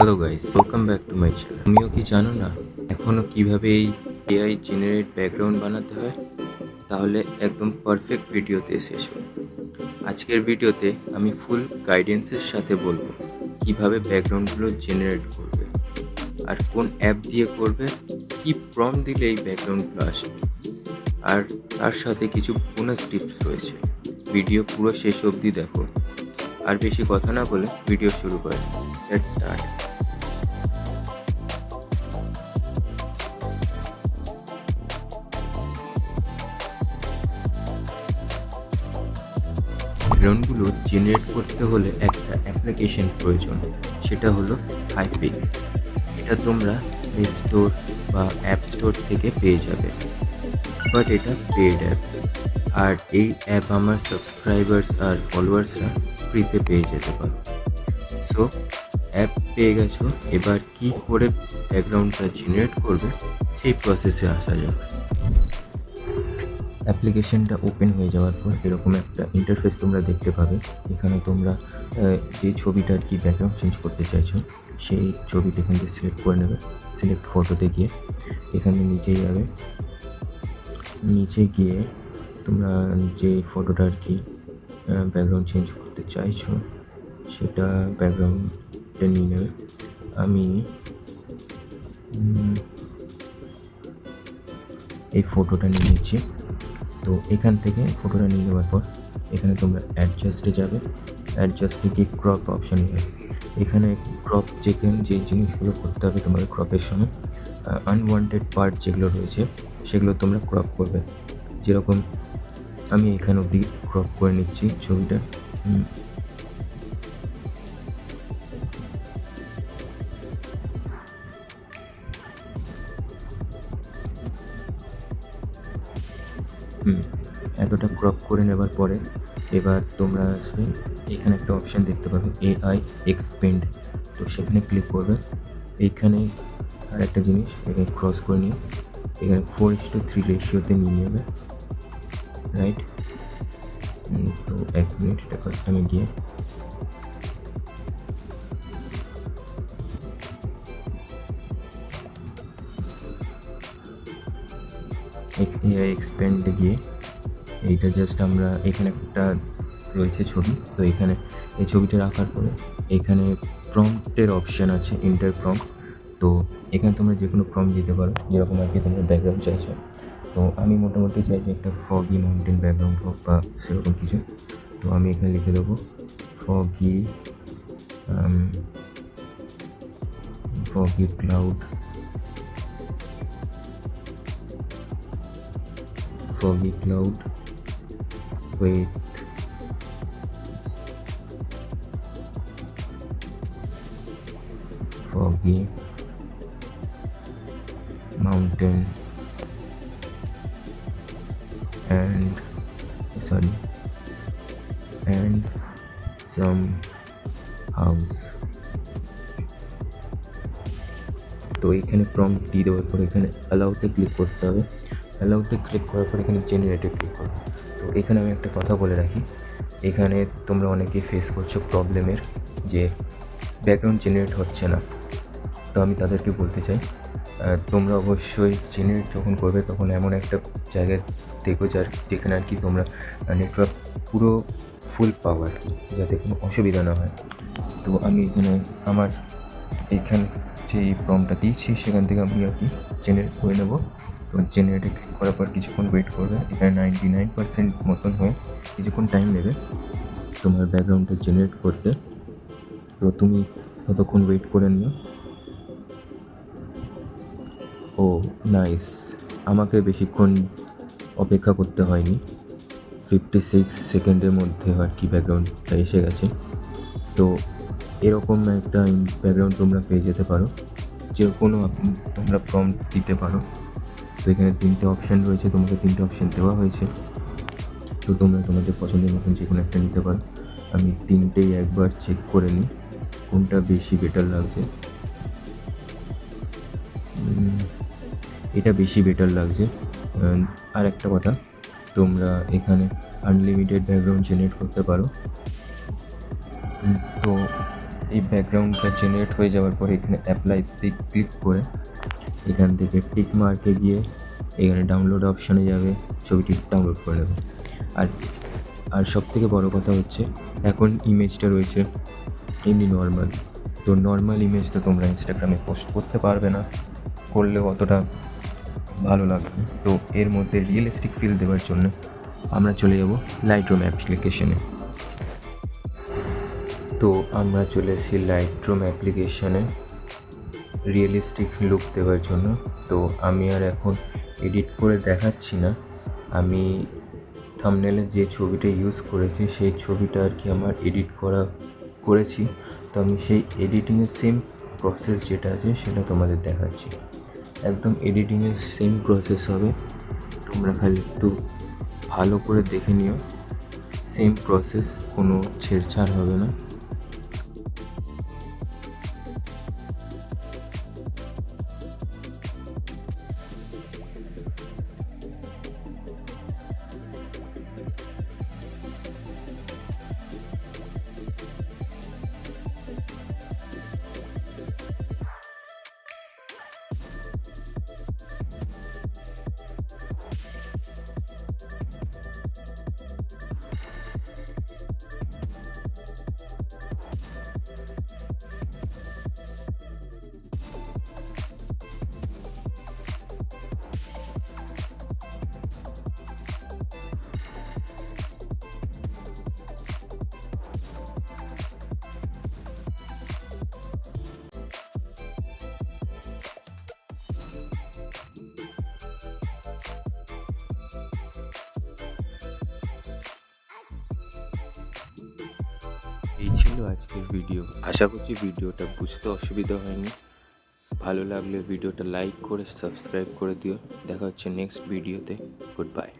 Hello guys, welcome back to my channel. তুমিও কি জানো না এখনও কিভাবে এই এআই জেনারেট ব্যাকগ্রাউন্ড বানাতে হয়? তাহলে একদম পারফেক্ট ভিডিওতে এসেছো। আজকের ভিডিওতে আমি ফুল গাইডেন্সের সাথে বলবো কিভাবে ব্যাকগ্রাউন্ডগুলো জেনারেট করবে, আর কোন অ্যাপ দিয়ে করবে, কি প্রম্পট দিলে এই ব্যাকগ্রাউন্ডগুলো আসবে, আর তার সাথে কিছু বোনাস টিপস রয়েছে। ভিডিও পুরো শেষ অবধি দেখো। আর বেশি কথা না বলে ভিডিও শুরু করে লেটস স্টার্ট। ব্যাকগ্রাউন্ডগুলো জেনারেট করতে হলে একটা অ্যাপ্লিকেশন প্রয়োজন, সেটা হলো হাইপিক। এটা তোমরা প্লে স্টোর বা অ্যাপ স্টোর থেকে পেয়ে যাবে, বাট এটা পেড অ্যাপ। আর এই অ্যাপ আমার সাবস্ক্রাইবার্স আর ফলোয়ার্সরা ফ্রিতে পেয়ে যেতে পারো। সো অ্যাপ পেয়ে গেছো, এবার কি করে ব্যাকগ্রাউন্ডটা জেনারেট করবে সেই প্রসেসে আসা যাবে। অ্যাপ্লিকেশনটা ওপেন হয়ে যাওয়ার পর এরকম একটা ইন্টারফেস তোমরা দেখতে পাবে। এখানে তোমরা যে ছবিটা আর কি ব্যাকগ্রাউন্ড চেঞ্জ করতে চাইছো সেই ছবিটা এখান থেকে সিলেক্ট করে নেবে। সিলেক্ট ফটোতে গিয়ে এখানে নিচে যাবে, নিচে গিয়ে তোমরা যে ফটোটা আর কি ব্যাকগ্রাউন্ড চেঞ্জ করতে চাইছো সেটা ব্যাকগ্রাউন্ডটা নিয়ে নেবে। আমি এই ফটোটা নিয়ে নিচ্ছি। তো এখান থেকে ফটোটা নিয়ে নেওয়ার পর এখানে তোমরা অ্যাডজাস্টে যাবে, অ্যাডজাস্টে গিয়ে ক্রপ অপশান নেবে। এখানে ক্রপ যে জিনিসগুলো করতে হবে তোমাদের ক্রপের সময়, আনওয়ান্টেড পার্ট যেগুলো রয়েছে সেগুলো তোমরা ক্রপ করবে। যেরকম আমি এখানে অবধি ক্রপ করে নিচ্ছি ছবিটা। এতটা ক্রপ করে নেবার পরে এবার তোমরা এখানে একটা অপশান দেখতে পাবে এআই এক্সপেন্ড। তো সেখানে ক্লিক করবে। এইখানে আর একটা জিনিস এখানে ক্রস করে নিয়ে এখানে 4:3 রেশিওতে নিয়ে নেবে, রাইট? তো 1 মিনিট, এটা ফার্স্ট আমি গিয়ে এআই এক্সপেন্ডে গিয়ে এইটা জাস্ট আমরা এখানে একটা রয়েছে ছবি, তো এখানে এই ছবিটা রাখার পরে এখানে প্রম্পটের অপশান আছে, ইন্টার প্রম্পট। তো এখানে তোমরা যে কোনো প্রম্পট দিতে পারো, যেরকম আর কি তোমরা ব্যাকগ্রাউন্ড চাইছো। তো আমি মোটামুটি চাইছি একটা ফগি মাউন্টেন ব্যাকগ্রাউন্ড হোক বা সেরকম কিছু। তো আমি এখানে লিখে দেবো foggy cloud, foggy cloud with foggy mountain and some house। তো এখানে প্রম্পট দিয়ে দেওয়ার পর এখানে অ্যালাউতে ক্লিক করতে হবে। অ্যালাউতে ক্লিক করার পর এখানে জেনারেটে ক্লিক করবে। তো এখানে আমি একটা কথা বলে রাখি, এখানে তোমরা অনেকেই ফেস করছো প্রবলেমের যে ব্যাকগ্রাউন্ড জেনারেট হচ্ছে না। তো আমি তাদেরকে বলতে চাই, তোমরা অবশ্যই জেনারেট যখন করবে তখন এমন একটা জায়গায় দেখো যেখানে আর কি তোমরা নেটওয়ার্ক পুরো ফুল পাও আর কি, যাতে কোনো অসুবিধা না হয়। তো আমি এখানে আমার এখানে যে প্রম্পটটা দিয়েছি সেখান থেকে আমি আর কি জেনারেট করে নেবো। তো জেনারেটে ক্লিক করার পর কিছুক্ষণ ওয়েট করবে। এখানে 99% মতন হয়ে কিছুক্ষণ টাইম নেবে তোমার ব্যাকগ্রাউন্ডটা জেনারেট করতে। তো তুমি ততক্ষণ ওয়েট করে নিও। ও নাইস, আমাকে বেশিক্ষণ অপেক্ষা করতে হয়নি, 56 সেকেন্ডের মধ্যে আর কি ব্যাকগ্রাউন্ডটা এসে গেছে। তো এরকম একটা ব্যাকগ্রাউন্ড তোমরা পেয়ে যেতে পারো, যে কোনো তোমরা প্রম্পট দিতে পারো। তো এখানে 3টে অপশান রয়েছে, তোমাকে 3টে অপশান দেওয়া হয়েছে। তো তোমরা তোমাদের পছন্দের মতন যে কোনো একটা নিতে পারো। আমি 3টেই একবার চেক করে নিই কোনটা বেশি বেটার লাগছে। এটা বেশি বেটার লাগছে। আর একটা কথা, তোমরা এখানে আনলিমিটেড ব্যাকগ্রাউন্ড জেনারেট করতে পারো। তো এই ব্যাকগ্রাউন্ডটা জেনারেট হয়ে যাওয়ার পরে এখানে অ্যাপ্লাইতে ক্লিক করে এখান থেকে টিক মার্কে গিয়ে এখানে ডাউনলোড অপশানে যাবে, ছবিটি ডাউনলোড করে নেবে। আর আর সবথেকে বড় কথা হচ্ছে এখন ইমেজটা রয়েছে এমনি নর্মাল, তো নর্মাল ইমেজ তো তোমরা ইনস্টাগ্রামে পোস্ট করতে পারবে না, করলেও অতটা ভালো লাগবে। তো এর মধ্যে রিয়েলিস্টিক ফিল দেওয়ার জন্য আমরা চলে যাব লাইটরুম অ্যাপ্লিকেশনে। তো আমরা চলে এসেছি লাইটরুম অ্যাপ্লিকেশনে রিয়েলিস্টিক লুক দেওয়ার জন্য। তো আমি আর এখন এডিট করে দেখাচ্ছি না, আমি থাম্বনেলে যে ছবিটা ইউজ করেছি সেই ছবিটা আর কি আমার এডিট করেছি। তো আমি সেই এডিটিংয়ের সেম প্রসেস যেটা আছে সেটা তোমাদের দেখাচ্ছি। একদম এডিটিংয়ের সেম প্রসেস হবে, তোমরা খালি একটু ভালো করে দেখে নিও, সেম প্রসেস, কোনো ছেড়ছাড় হবে না। এই ছিল আজকের ভিডিও। আশা করছি ভিডিওটা বুঝতে অসুবিধা হয়নি। ভালো লাগলে ভিডিওটা লাইক করে সাবস্ক্রাইব করে দিও। দেখা হচ্ছে নেক্সট ভিডিওতে। Good bye.